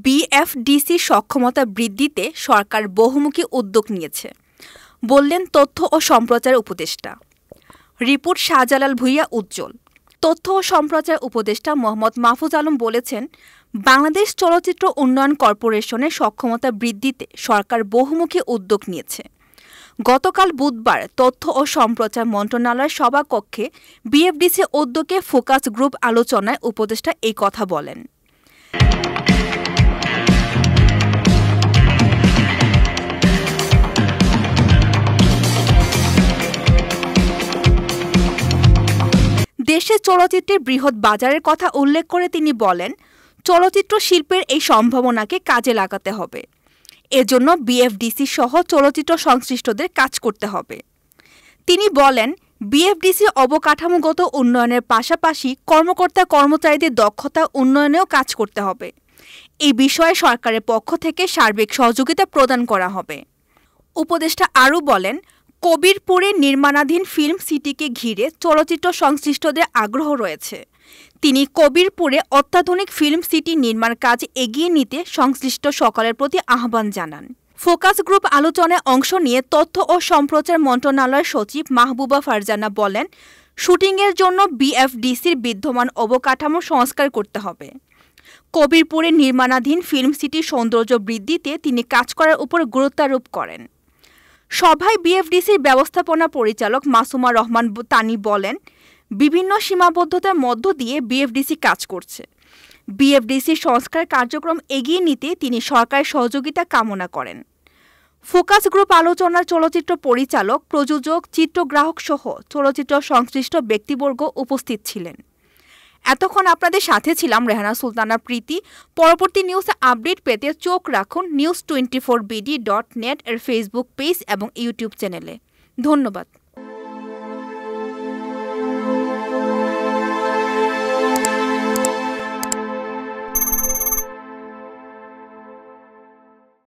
বিএফডিসির সক্ষমতা বৃদ্ধিতে সরকার বহুমুখী উদ্যোগ নিয়েছে, বললেন তথ্য ও সম্প্রচার উপদেষ্টা। রিপোর্ট শাহজালাল ভূঁইয়া উজ্জ্বল। তথ্য ও সম্প্রচার উপদেষ্টা মোহাম্মদ মাহফুজ আলম বলেছেন, বাংলাদেশ চলচ্চিত্র উন্নয়ন কর্পোরেশনের সক্ষমতা বৃদ্ধিতে সরকার বহুমুখী উদ্যোগ নিয়েছে। গতকাল বুধবার তথ্য ও সম্প্রচার মন্ত্রণালয়ের সভাকক্ষে বিএফডিসি উদ্যোগে ফোকাস গ্রুপ আলোচনায় উপদেষ্টা এই কথা বলেন। দেশে চলচ্চিত্রের বৃহৎ বাজারের কথা উল্লেখ করে তিনি বলেন, চলচ্চিত্র শিল্পের এই সম্ভাবনাকে কাজে লাগাতে হবে। এজন্য বিএফডিসি সহ চলচ্চিত্র সংশ্লিষ্টদের কাজ করতে হবে। তিনি বলেন, বিএফডিসি অবকাঠামোগত উন্নয়নের পাশাপাশি কর্মকর্তা-কর্মচারীদের দক্ষতা উন্নয়নেও কাজ করতে হবে। এই বিষয়ে সরকারের পক্ষ থেকে সার্বিক সহযোগিতা প্রদান করা হবে। উপদেষ্টা আরও বলেন, কবিরপুরে নির্মাণাধীন ফিল্ম সিটিকে ঘিরে চলচ্চিত্র সংশ্লিষ্টদের আগ্রহ রয়েছে। তিনি কবিরপুরে অত্যাধুনিক ফিল্ম সিটি নির্মাণ কাজ এগিয়ে নিতে সংশ্লিষ্ট সকলের প্রতি আহ্বান জানান। ফোকাস গ্রুপ আলোচনায় অংশ নিয়ে তথ্য ও সম্প্রচার মন্ত্রণালয়ের সচিব মাহবুবা ফারজানা বলেন, শুটিংয়ের জন্য বিএফডিসির বিদ্যমান অবকাঠামো সংস্কার করতে হবে। কবিরপুরে নির্মাণাধীন ফিল্ম সিটির সৌন্দর্য বৃদ্ধিতে তিনি কাজ করার উপর গুরুত্বারোপ করেন। সভায় বিএফডিসির ব্যবস্থাপনা পরিচালক মাসুমা রহমান তানি বলেন, বিভিন্ন সীমাবদ্ধতার মধ্য দিয়ে বিএফডিসি কাজ করছে। বিএফডিসির সংস্কার কার্যক্রম এগিয়ে নিতে তিনি সরকারের সহযোগিতা কামনা করেন। ফোকাস গ্রুপ আলোচনার চলচ্চিত্র পরিচালক, প্রযোজক, চিত্রগ্রাহক সহ চলচ্চিত্র সংশ্লিষ্ট ব্যক্তিবর্গ উপস্থিত ছিলেন। এতক্ষণ আপনাদের সাথে ছিলাম রেহানা সুলতানা প্রীতি। পরবর্তী নিউজ আপডেট পেতে চোখ রাখুন news24bd.net এর ফেসবুক পেজ এবং ইউটিউব চ্যানেলে। ধন্যবাদ।